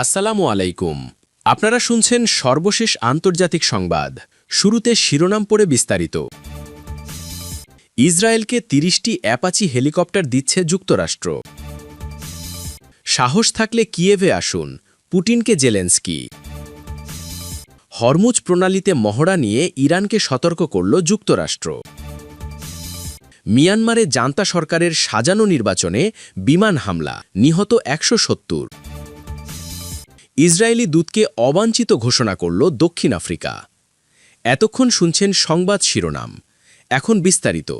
আসসালামু আলাইকুম। আপনারা শুনছেন সর্বশেষ আন্তর্জাতিক সংবাদ। শুরুতে শিরোনাম পড়ে বিস্তারিত। ইসরায়েলকে ৩০টি অ্যাপাচি হেলিকপ্টার দিচ্ছে যুক্তরাষ্ট্র। সাহস থাকলে কিয়েভে আসুন, পুটিনকে জেলেনস্কি। হরমুজ প্রণালীতে মহড়া নিয়ে ইরানকে সতর্ক করল যুক্তরাষ্ট্র। মিয়ানমারে জান্তা সরকারের সাজানো নির্বাচনে বিমান হামলা, নিহত ১৭০। ইসরায়েলি দূতকে অবাঞ্ছিত ঘোষণা করল দক্ষিণ আফ্রিকা। এতক্ষণ শুনছেন সংবাদ শিরোনাম, এখন বিস্তারিত।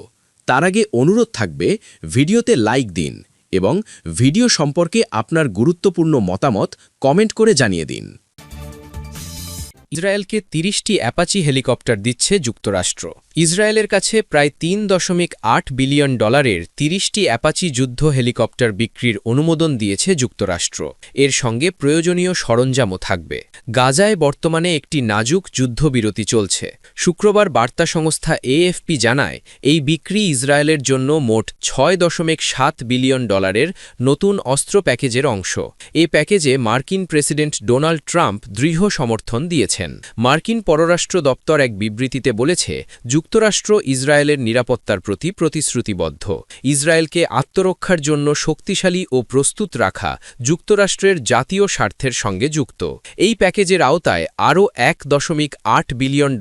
তার আগে অনুরোধ থাকবে ভিডিওতে লাইক দিন এবং ভিডিও সম্পর্কে আপনার গুরুত্বপূর্ণ মতামত কমেন্ট করে জানিয়ে দিন। ইসরায়েলকে ৩০টি অ্যাপাচি হেলিকপ্টার দিচ্ছে যুক্তরাষ্ট্র। ইসরায়েলের কাছে প্রায় $৩.৮ বিলিয়ন ৩০টি অ্যাপাচি যুদ্ধ হেলিকপ্টার বিক্রির অনুমোদন দিয়েছে যুক্তরাষ্ট্র। এর সঙ্গে প্রয়োজনীয় সরঞ্জামও থাকবে। গাজায় বর্তমানে একটি নাজুক যুদ্ধবিরতি চলছে। শুক্রবার বার্তা সংস্থা AFP জানায়, এই বিক্রি ইসরায়েলের জন্য মোট $৬.৭ বিলিয়ন নতুন অস্ত্র প্যাকেজের অংশ। এ প্যাকেজে মার্কিন প্রেসিডেন্ট ডোনাল্ড ট্রাম্প দৃঢ় সমর্থন দিয়েছেন। মার্কিন পররাষ্ট্র দপ্তর এক বিবৃতিতে বলেছে, যুক্তরাষ্ট্র ইসরায়েলের নিরাপত্তার প্রতি প্রতিশ্রুতিবদ্ধ। ইসরায়েলকে আত্মরক্ষার জন্য শক্তিশালী ও প্রস্তুত রাখা যুক্তরাষ্ট্রের জাতীয় স্বার্থের সঙ্গে যুক্ত। এই প্যাকেজের আওতায় আরও $১.৮ বিলিয়ন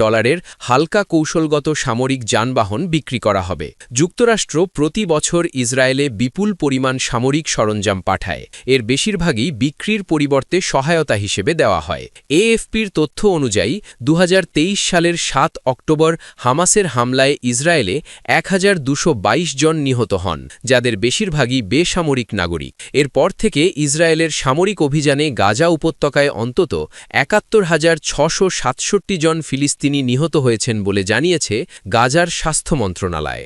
হালকা কৌশলগত সামরিক যানবাহন বিক্রি করা হবে। যুক্তরাষ্ট্র প্রতি বছর ইসরায়েলে বিপুল পরিমাণ সামরিক সরঞ্জাম পাঠায়। এর বেশিরভাগই বিক্রির পরিবর্তে সহায়তা হিসেবে দেওয়া হয়। AFPর তথ্য অনুযায়ী ২০২৩ সালের ৭ অক্টোবর হামাসের হামলায় ইসরায়েলে ১,২২২ জন নিহত হন, যাদের বেশিরভাগই বেসামরিক নাগরিক। এরপর থেকে ইসরায়েলের সামরিক অভিযানে গাজা উপত্যকায় অন্তত ৭১,৬৬৭ জন ফিলিস্তিনি নিহত হয়েছেন বলে জানিয়েছে গাজার স্বাস্থ্য মন্ত্রণালয়।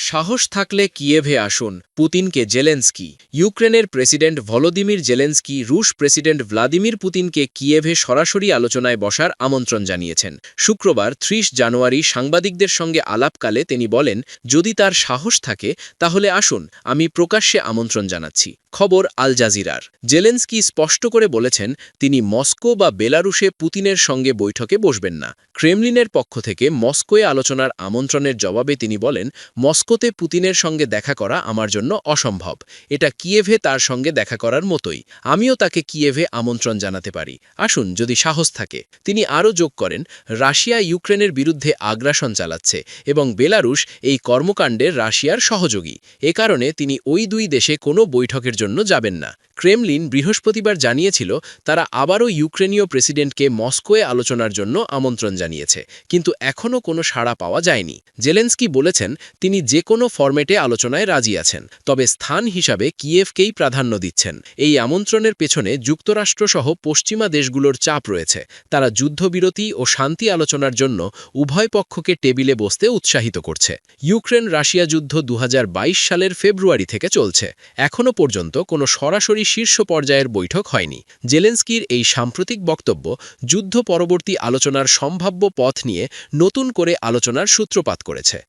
সাহস থাকলে কিয়েভে আসুন, পুতিনকে জেলেনস্কি। ইউক্রেনের প্রেসিডেন্ট ভলোদিমির জেলেনস্কি রুশ প্রেসিডেন্ট ভ্লাদিমির পুতিনকে কিয়েভে সরাসরি আলোচনায় বসার আমন্ত্রণ জানিয়েছেন। শুক্রবার ৩০ জানুয়ারি সাংবাদিকদের সঙ্গে আলাপকালে তিনি বলেন, যদি তার সাহস থাকে তাহলে আসুন, আমি প্রকাশ্যে আমন্ত্রণ জানাচ্ছি। খবর আল জাজিরার। জেলেনস্কি স্পষ্ট করে বলেছেন, তিনি মস্কো বা বেলারুশে পুতিনের সঙ্গে বৈঠকে বসবেন না। ক্রেমলিনের পক্ষ থেকে মস্কোয় আলোচনার আমন্ত্রণের জবাবে তিনি বলেন, মস্কোতে পুতিনের সঙ্গে দেখা করা আমার জন্য অসম্ভব। এটা কিয়েভে তার সঙ্গে দেখা করার মতোই। আমিও তাকে কিয়েভে আমন্ত্রণ জানাতে পারি। আসুন, যদি সাহস থাকে। তিনি আরও যোগ করেন, রাশিয়া ইউক্রেনের বিরুদ্ধে আগ্রাসন চালাচ্ছে এবং বেলারুশ এই কর্মকাণ্ডের রাশিয়ার সহযোগী। এ কারণে তিনি ওই দুই দেশে কোনো বৈঠকের জন্য যাবেন না। ক্রেমলিন বৃহস্পতিবার জানিয়েছিল, তারা আবারও ইউক্রেনীয় প্রেসিডেন্টকে মস্কোয় আলোচনার জন্য আমন্ত্রণ জানিয়েছে, কিন্তু এখনও কোনো সাড়া পাওয়া যায়নি। জেলেনস্কি বলেছেন, তিনি যে কোনো ফরম্যাটে আলোচনায় রাজি আছেন, তবে স্থান হিসাবে কিয়েভকেই প্রাধান্য দিচ্ছেন। এই আমন্ত্রণের পেছনে যুক্তরাষ্ট্রসহ পশ্চিমা দেশগুলোর চাপ রয়েছে। তারা যুদ্ধবিরতি ও শান্তি আলোচনার জন্য উভয় পক্ষকে টেবিলে বসতে উৎসাহিত করছে। ইউক্রেন রাশিয়া যুদ্ধ ২০২২ সালের ফেব্রুয়ারি থেকে চলছে। এখনও পর্যন্ত কোনো সরাসরি শীর্ষ পর্যায়ের বৈঠক হয়নি। জেলেনস্কির এই সাম্প্রতিক বক্তব্য যুদ্ধ পরবর্তী আলোচনার সম্ভাব্য পথ নিয়ে নতুন করে আলোচনার সূত্রপাত করেছে।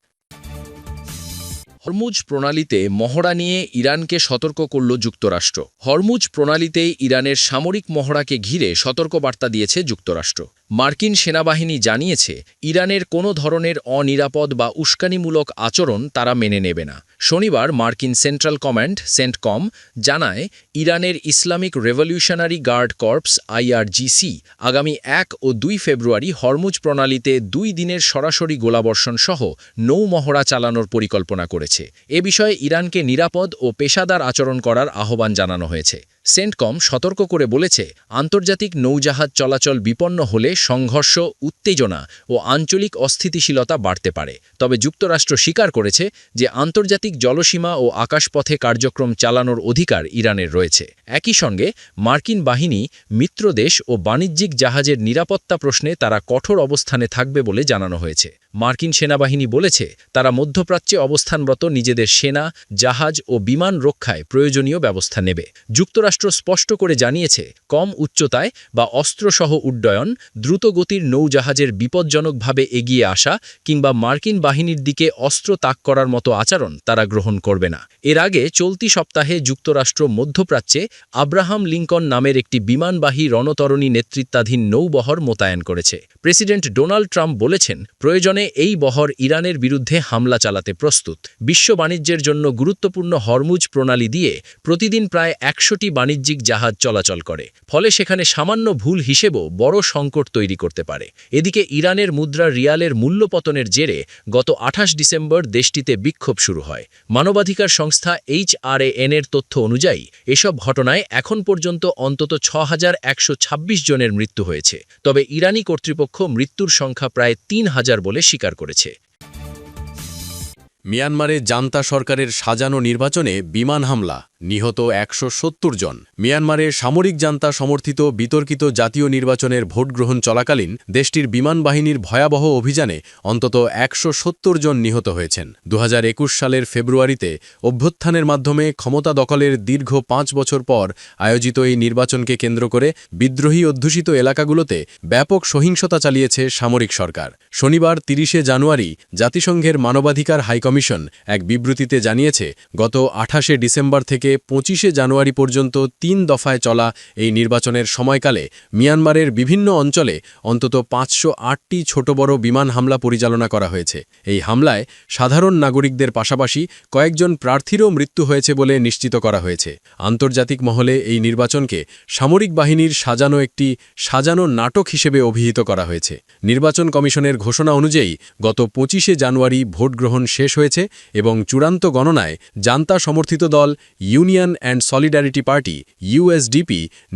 হরমুজ প্রণালীতে মহড়া নিয়ে ইরানকে সতর্ক করল যুক্তরাষ্ট্র। হরমুজ প্রণালীতে ইরানের সামরিক মহড়াকে ঘিরে সতর্কবার্তা দিয়েছে যুক্তরাষ্ট্র। মার্কিন সেনাবাহিনী জানিয়েছে, ইরানের কোনো ধরনের অনিরাপদ বা উস্কানিমূলক আচরণ তারা মেনে নেবে না। শনিবার মার্কিন সেন্ট্রাল কমান্ড সেন্টকম জানায়, ইরানের Islamic revolutionary guard corps IRGC আগামী ১ ও ২ ফেব্রুয়ারি হরমুজ প্রণালীতে ২ দিনের সরাসরি গোলাবর্ষণ সহ নৌ মহড়া চালানোর পরিকল্পনা করেছে। এ বিষয়ে ইরানকে নিরাপদ ও পেশাদার আচরণ করার আহ্বান জানানো হয়েছে। সেন্টকম সতর্ক করে বলেছে, আন্তর্জাতিক নৌজাহাজ চলাচল বিপন্ন হলে সংঘর্ষ, উত্তেজনা ও আঞ্চলিক অস্থিতিশীলতা বাড়তে পারে। তবে যুক্তরাষ্ট্র স্বীকার করেছে যে আন্তর্জাতিক জলসীমা ও আকাশপথে কার্যক্রম চালানোর অধিকার ইরানের রয়েছে। একই সঙ্গে মার্কিন বাহিনী, মিত্রদেশ ও বাণিজ্যিক জাহাজের নিরাপত্তা প্রশ্নে তারা কঠোর অবস্থানে থাকবে বলে জানানো হয়েছে। মার্কিন সেনাবাহিনী বলেছে তারা মধ্যপ্রাচ্যে অবস্থানরত নিজেদের সেনা, জাহাজ ও বিমান রক্ষায় প্রয়োজনীয় ব্যবস্থা নেবে। যুক্তরাষ্ট্র স্পষ্ট করে জানিয়েছে, কম উচ্চতায় বা অস্ত্রসহ উড্ডয়ন, দ্রুতগতির নৌজাহাজের বিপজ্জনকভাবে এগিয়ে আসা কিংবা মার্কিন বাহিনীর দিকে অস্ত্র তাক করার মতো আচরণ তারা গ্রহণ করবে না। এর আগে চলতি সপ্তাহে যুক্তরাষ্ট্র মধ্যপ্রাচ্যে আব্রাহাম লিঙ্কন নামের একটি বিমানবাহী রণতরণী নেতৃত্বাধীন নৌবহর মোতায়েন করেছে। প্রেসিডেন্ট ডোনাল্ড ট্রাম্প বলেছেন, প্রয়োজনে এই বহর ইরানের বিরুদ্ধে হামলা চালাতে প্রস্তুত। বিশ্ব বাণিজ্যের জন্য গুরুত্বপূর্ণ হরমুজ প্রণালী দিয়ে প্রতিদিন প্রায় ১০০টি বাণিজ্যিক জাহাজ চলাচল করে, ফলে সেখানে সামান্য ভুল হিসেবেও বড় সংকট তৈরি করতে পারে। এদিকে ইরানের মুদ্রা রিয়ালের মূল্যপতনের জেরে গত ২৮ ডিসেম্বর দেশটিতে বিক্ষোভ শুরু হয়। মানবাধিকার সংস্থা HRAN-এর তথ্য অনুযায়ী এসব ঘটনায় এখন পর্যন্ত অন্তত ৬,১২৬ জনের মৃত্যু হয়েছে, তবে ইরানি কর্তৃপক্ষ মৃত্যুর সংখ্যা প্রায় ৩,০০০ বলে স্বীকার করেছে। মিয়ানমারে জান্তা সরকারের সাজানো নির্বাচনে বিমান হামলা, নিহত ১৭০ জন। মিয়ানমারে সামরিক জান্তা সমর্থিত বিতর্কিত জাতীয় নির্বাচনের ভোট গ্রহণ চলাকালীন দেশটির বিমান বাহিনীর ভয়াবহ অভিযানে অন্তত ১৭০ জন নিহত হয়েছেন। ২০২১ সালের ফেব্রুয়ারিতে অভ্যুত্থানের মাধ্যমে ক্ষমতা দখলের দীর্ঘ ৫ বছর পর আয়োজিত এই নির্বাচনকে কেন্দ্র করে বিদ্রোহী অধ্যুষিত এলাকাগুলোতে ব্যাপক সহিংসতা চালিয়েছে সামরিক সরকার। শনিবার ৩০ জানুয়ারি জাতিসংঘের মানবাধিকার হাইকমিশন এক বিবৃতিতে জানিয়েছে, গত ২৮ ডিসেম্বর থেকে ২৫ জানুয়ারি পর্যন্ত ৩ দফায় চলা এই নির্বাচনের সময়কালে মিয়ানমারের বিভিন্ন অঞ্চলে অন্তত ৫০৮টি ছোট বড় বিমান হামলা পরিচালনা করা হয়েছে। এই হামলায় সাধারণ নাগরিকদের পাশাপাশি কয়েকজন প্রার্থীরও মৃত্যু হয়েছে বলে নিশ্চিত করা হয়েছে। আন্তর্জাতিক মহলে এই নির্বাচনকে সামরিক বাহিনীর সাজানো নাটক হিসেবে অভিহিত করা হয়েছে। নির্বাচন কমিশনের ঘোষণা অনুযায়ী গত ২৫ জানুয়ারি ভোট গ্রহণ শেষ হয়েছে এবং চূড়ান্ত গণনায় জান্তা সমর্থিত দল union and solidarity party USDP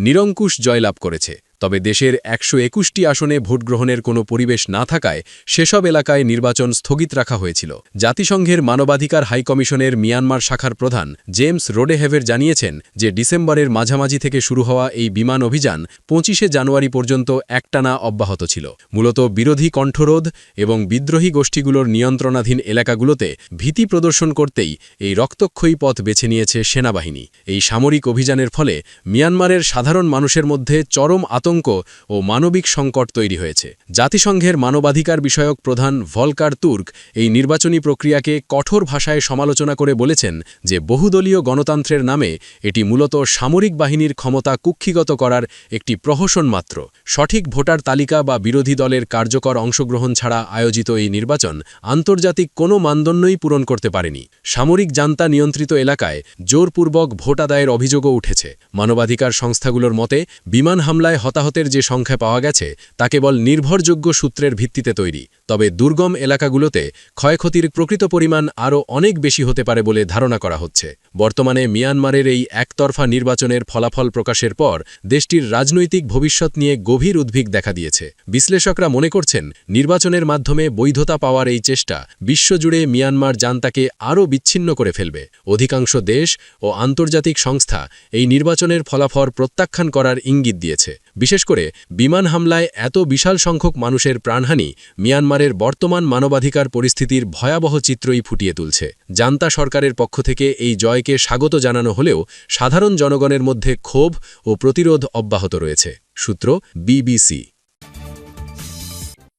নিরঙ্কুশ জয়লাভ করেছে। তবে দেশের ১২১টি আসনে ভোট গ্রহণের কোনো পরিবেশ না থাকায় সেসব এলাকায় নির্বাচন স্থগিত রাখা হয়েছিল। জাতিসংঘের মানবাধিকার হাইকমিশনের মিয়ানমার শাখার প্রধান জেমস রোডেহেভের জানিয়েছেন যে ডিসেম্বরের মাঝামাঝি থেকে শুরু হওয়া এই বিমান অভিযান ২৫ জানুয়ারি পর্যন্ত একটানা অব্যাহত ছিল। মূলত বিরোধী কণ্ঠরোধ এবং বিদ্রোহী গোষ্ঠীগুলোর নিয়ন্ত্রণাধীন এলাকাগুলোতে ভীতি প্রদর্শন করতেই এই রক্তক্ষয়ী পথ বেছে নিয়েছে সেনাবাহিনী। এই সামরিক অভিযানের ফলে মিয়ানমারের সাধারণ মানুষের মধ্যে চরম আতঙ্ক ও মানবিক সংকট তৈরি হয়েছে। জাতিসংঘের মানবাধিকার বিষয়ক প্রধান ভলকার তুর্ক এই নির্বাচনী প্রক্রিয়াকে কঠোর ভাষায় সমালোচনা করে বলেছেন যে বহুদলীয় গণতন্ত্রের নামে এটি মূলত সামরিক বাহিনীর ক্ষমতা কুক্ষিগত করার একটি প্রহসন মাত্র। সঠিক ভোটার তালিকা বা বিরোধী দলের কার্যকর অংশগ্রহণ ছাড়া আয়োজিত এই নির্বাচন আন্তর্জাতিক কোনো মানদণ্ডই পূরণ করতে পারেনি। সামরিক জান্তা নিয়ন্ত্রিত এলাকায় জোরপূর্বক ভোট আদায়ের অভিযোগও উঠেছে। মানবাধিকার সংস্থাগুলোর মতে বিমান হামলায় হতাহতের যে সংখ্যা পাওয়া গেছে তা কেবল নির্ভরযোগ্য সূত্রের ভিত্তিতে তৈরি। তবে দুর্গম এলাকাগুলোতে ক্ষয়ক্ষতির প্রকৃত পরিমাণ আরও অনেক বেশি হতে পারে বলে ধারণা করা হচ্ছে। বর্তমানে মিয়ানমারের এই একতরফা নির্বাচনের ফলাফল প্রকাশের পর দেশটির রাজনৈতিক ভবিষ্যৎ নিয়ে গভীর উদ্বেগ দেখা দিয়েছে। বিশ্লেষকরা মনে করছেন, নির্বাচনের মাধ্যমে বৈধতা পাওয়ার এই চেষ্টা বিশ্বজুড়ে মিয়ানমার জান্তাকে আরও বিচ্ছিন্ন করে ফেলবে। অধিকাংশ দেশ ও আন্তর্জাতিক সংস্থা এই নির্বাচনের ফলাফল প্রত্যাখ্যান করার ইঙ্গিত দিয়েছে। বিশেষ করে বিমান হামলায় এত বিশাল সংখ্যক মানুষের প্রাণহানি মিয়ানমারের বর্তমান মানবাধিকার পরিস্থিতির ভয়াবহ চিত্রই ফুটিয়ে তুলছে। জান্তা সরকারের পক্ষ থেকে এই জয়কে স্বাগত জানানো হলেও সাধারণ জনগণের মধ্যে ক্ষোভ ও প্রতিরোধ অব্যাহত রয়েছে। সূত্র BBC।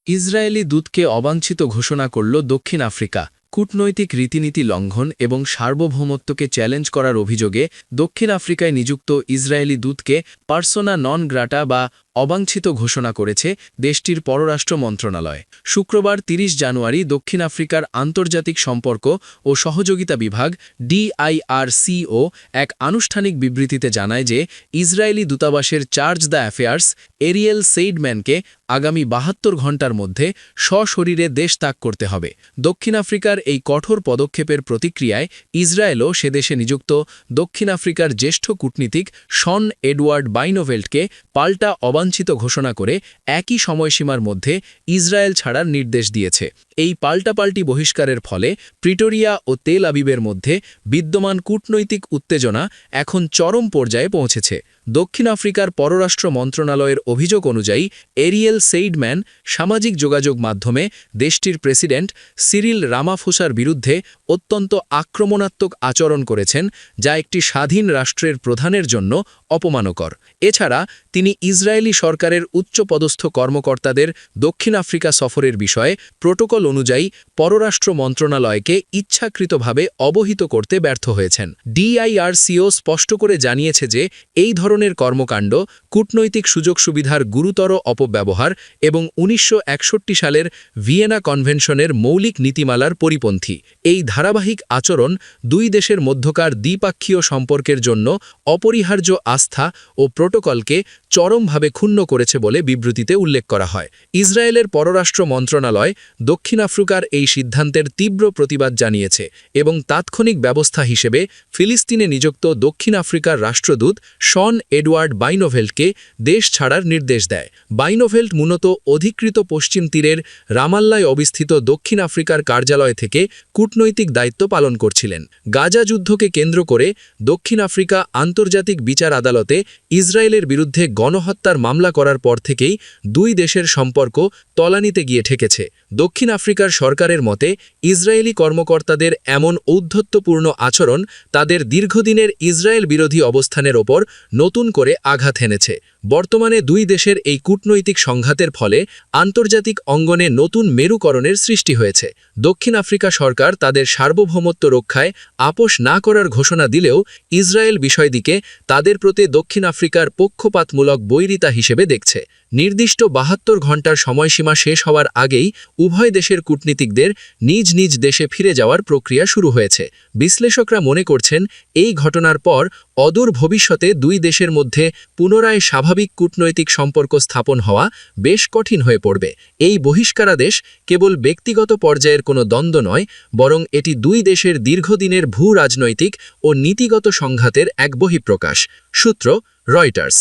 ইসরায়েলি দূতকে অবাঞ্ছিত ঘোষণা করল দক্ষিণ আফ্রিকা। কূটনৈতিক রীতিনীতি লঙ্ঘন এবং সার্বভৌমত্বকে চ্যালেঞ্জ করার অভিযোগে দক্ষিণ আফ্রিকায় নিযুক্ত ইসরায়েলি দূতকে পার্সোনা নন গ্রাটা বা অবাঞ্ছিত ঘোষণা করেছে দেশটির পররাষ্ট্র মন্ত্রণালয়। শুক্রবার ৩০ জানুয়ারি দক্ষিণ আফ্রিকার আন্তর্জাতিক সম্পর্ক ও সহযোগিতা বিভাগ DIRCO এক আনুষ্ঠানিক বিবৃতিতে জানায় যে ইসরায়েলি দূতাবাসের চার্জ দ্য অ্যাফেয়ার্স এরিয়েল সেইডম্যানকে আগামী ৭২ ঘণ্টার মধ্যে সশরীরে দেশ ত্যাগ করতে হবে। দক্ষিণ আফ্রিকার এই কঠোর পদক্ষেপের প্রতিক্রিয়ায় ইসরায়েলও সে দেশে নিযুক্ত দক্ষিণ আফ্রিকার জ্যেষ্ঠ কূটনীতিক শন এডওয়ার্ড বাইনোভেল্টকে পাল্টা অবাঞ্ছিত ঘোষণা করে একই সময়সীমার মধ্যে ইসরায়েল ছাড়ার নির্দেশ দিয়েছে। এই পাল্টাপাল্টি বহিষ্কারের ফলে প্রিটোরিয়া ও তেল আবিবের মধ্যে বিদ্যমান কূটনৈতিক উত্তেজনা এখন চরম পর্যায়ে পৌঁছেছে। দক্ষিণ আফ্রিকার পররাষ্ট্র মন্ত্রণালয়ের অভিযোগ অনুযায়ী এরিয়েল সেইডম্যান সামাজিক যোগাযোগ মাধ্যমে দেশটির প্রেসিডেন্ট সিরিল রামাফোসার বিরুদ্ধে অত্যন্ত আক্রমণাত্মক আচরণ করেছেন, যা একটি স্বাধীন রাষ্ট্রের প্রধানের জন্য অপমানকর। এছাড়া তিনি ইসরায়েলি সরকারের উচ্চপদস্থ কর্মকর্তাদের দক্ষিণ আফ্রিকা সফরের বিষয়ে প্রোটোকল অনুযায়ী পররাষ্ট্র মন্ত্রণালয়কে ইচ্ছাকৃতভাবে অবহিত করতে ব্যর্থ হয়েছেন। ডিআইআরসিও স্পষ্ট করে জানিয়েছে যে এই ধরনের কর্মকাণ্ড কূটনৈতিক সুযোগ সুবিধার গুরুতর অপব্যবহার এবং 1961 সালের ভিয়েনা কনভেনশনের মৌলিক নীতিমালার পরিপন্থী। এই ধারাবাহিক আচরণ দুই দেশের মধ্যকার দ্বিপাক্ষীয় সম্পর্কের জন্য অপরিহার্য আস্থা ও প্রোটোকলকে চরমভাবে ক্ষুণ্ণ করেছে বলে বিবৃতিতে উল্লেখ করা হয়। ইসরায়েলের পররাষ্ট্র মন্ত্রণালয় দক্ষিণ আফ্রিকার এই সিদ্ধান্তের তীব্র প্রতিবাদ জানিয়েছে এবং তাৎক্ষণিক ব্যবস্থা হিসেবে ফিলিস্তিনে নিযুক্ত দক্ষিণ আফ্রিকার রাষ্ট্রদূত শন এডওয়ার্ড বাইনোভেল্টকে দেশ ছাড়ার নির্দেশ দেয়। বাইনোভেল্ট মূলত অধিকৃত পশ্চিম তীরের রামাল্লায় অবস্থিত দক্ষিণ আফ্রিকার কার্যালয় থেকে কূটনৈতিক দায়িত্ব পালন করছিলেন। গাজা যুদ্ধকে কেন্দ্র করে দক্ষিণ আফ্রিকা আন্তর্জাতিক বিচার আদালতে ইসরায়েলের বিরুদ্ধে গণহত্যার মামলা করার পর থেকেই দুই দেশের সম্পর্ক তলানিতে গিয়ে ঠেকেছে। দক্ষিণ আফ্রিকার সরকারের মতে ইসরায়েলি কর্মকর্তাদের এমন ঔদ্ধত্যপূর্ণ আচরণ তাদের দীর্ঘদিনের ইসরায়েল বিরোধী অবস্থানের ওপর নতুন করে আঘাত হেনেছে। বর্তমানে দুই দেশের এই কূটনৈতিক সংঘাতের ফলে আন্তর্জাতিক অঙ্গনে নতুন মেরুকরণের সৃষ্টি হয়েছে। দক্ষিণ আফ্রিকা সরকার তাদের সার্বভৌমত্ব রক্ষায় আপোষ না করার ঘোষণা দিলেও ইসরায়েল বিষয়টিকে তাদের প্রতি দক্ষিণ আফ্রিকার পক্ষপাতমূলক বৈরিতা হিসেবে দেখছে। নির্দিষ্ট 72 ঘণ্টার সময়সীমা শেষ হওয়ার আগেই উভয় দেশের কূটনীতিকদের নিজ নিজ দেশে ফিরে যাওয়ার প্রক্রিয়া শুরু হয়েছে। বিশ্লেষকরা মনে করছেন এই ঘটনার পর অদূর ভবিষ্যতে দুই দেশের মধ্যে পুনরায় স্বাভাবিক কূটনৈতিক সম্পর্ক স্থাপন হওয়া বেশ কঠিন হয়ে পড়বে। এই বহিষ্কারাদেশ কেবল ব্যক্তিগত পর্যায়ের কোনো দ্বন্দ্ব নয়, বরং এটি দুই দেশের দীর্ঘদিনের ভূ রাজনৈতিক ও নীতিগত সংঘাতের এক বহিঃপ্রকাশ। সূত্র রয়টার্স।